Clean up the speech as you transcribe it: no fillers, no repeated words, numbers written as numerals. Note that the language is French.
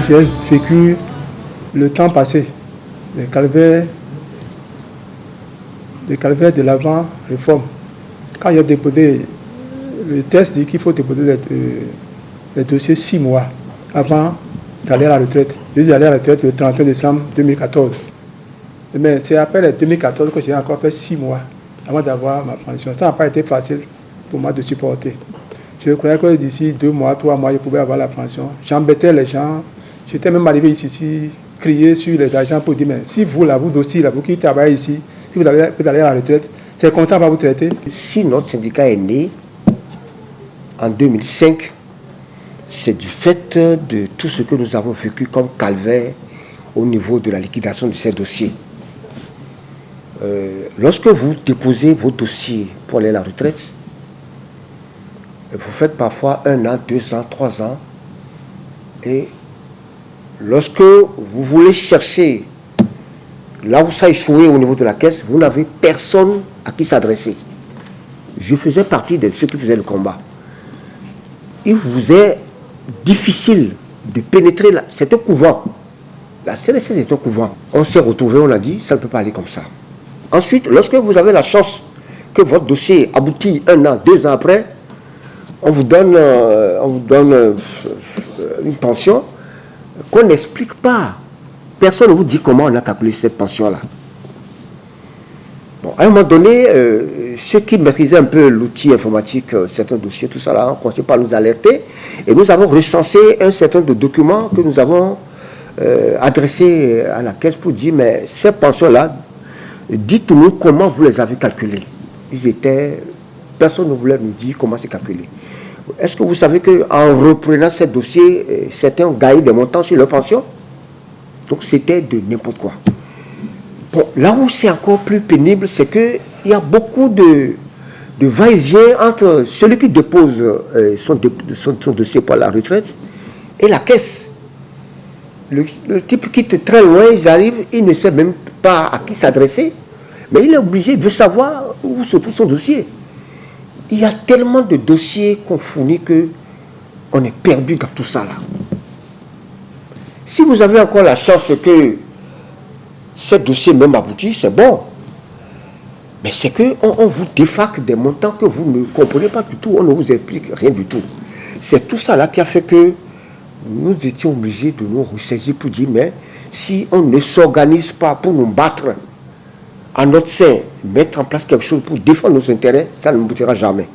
J'ai vécu le temps passé, les calvaires de l'avant-réforme. Quand il a déposé, le test dit qu'il faut déposer les dossiers 6 mois avant d'aller à la retraite. Je suis allé à la retraite le 31 décembre 2014. Mais c'est après le 2014 que j'ai encore fait 6 mois avant d'avoir ma pension. Ça n'a pas été facile pour moi de supporter. Je croyais que d'ici 2 mois, 3 mois, je pouvais avoir la pension. J'embêtais les gens. J'étais même arrivé ici, crier sur les agents pour dire, mais si vous, là, vous aussi, là, vous qui travaillez ici, si vous allez à la retraite, c'est content va vous traiter. Si notre syndicat est né en 2005, c'est du fait de tout ce que nous avons vécu comme calvaire au niveau de la liquidation de ces dossiers. Lorsque vous déposez vos dossiers pour aller à la retraite, vous faites parfois 1 an, 2 ans, 3 ans. Et lorsque vous voulez chercher là où ça a échoué au niveau de la caisse, vous n'avez personne à qui s'adresser. Je faisais partie de ceux qui faisaient le combat. Il vous est difficile de pénétrer. C'est un couvent. La CNSS est un couvent. On s'est retrouvé, on a dit, ça ne peut pas aller comme ça. Ensuite, lorsque vous avez la chance que votre dossier aboutit 1 an, 2 ans après, on vous donne une pension qu'on n'explique pas. Personne ne vous dit comment on a calculé cette pension-là. Bon, à un moment donné, ceux qui maîtrisaient un peu l'outil informatique, certains dossiers, tout ça, là, ont commencé par nous alerter. Et nous avons recensé un certain nombre de documents que nous avons adressés à la caisse pour dire, mais ces pensions-là, dites-nous comment vous les avez calculées. Personne ne voulait nous dire comment c'est calculé. Est-ce que vous savez qu'en reprenant ces dossiers, certains ont gagné des montants sur leur pension? Donc c'était de n'importe quoi. Bon, là où c'est encore plus pénible, c'est qu'il y a beaucoup de va-et-vient entre celui qui dépose son dossier pour la retraite et la caisse. Le type quitte très loin, ils arrivent, il ne sait même pas à qui s'adresser, mais il est obligé, il veut savoir où se trouve son dossier. Il y a tellement de dossiers qu'on fournit qu'on est perdu dans tout ça là. Si vous avez encore la chance que ces dossiers même aboutissent, c'est bon. Mais c'est qu'on vous défaque des montants que vous ne comprenez pas du tout, on ne vous explique rien du tout. C'est tout ça là qui a fait que nous étions obligés de nous ressaisir pour dire, mais si on ne s'organise pas pour nous battre en notre sein, mettre en place quelque chose pour défendre nos intérêts, ça ne boutera jamais.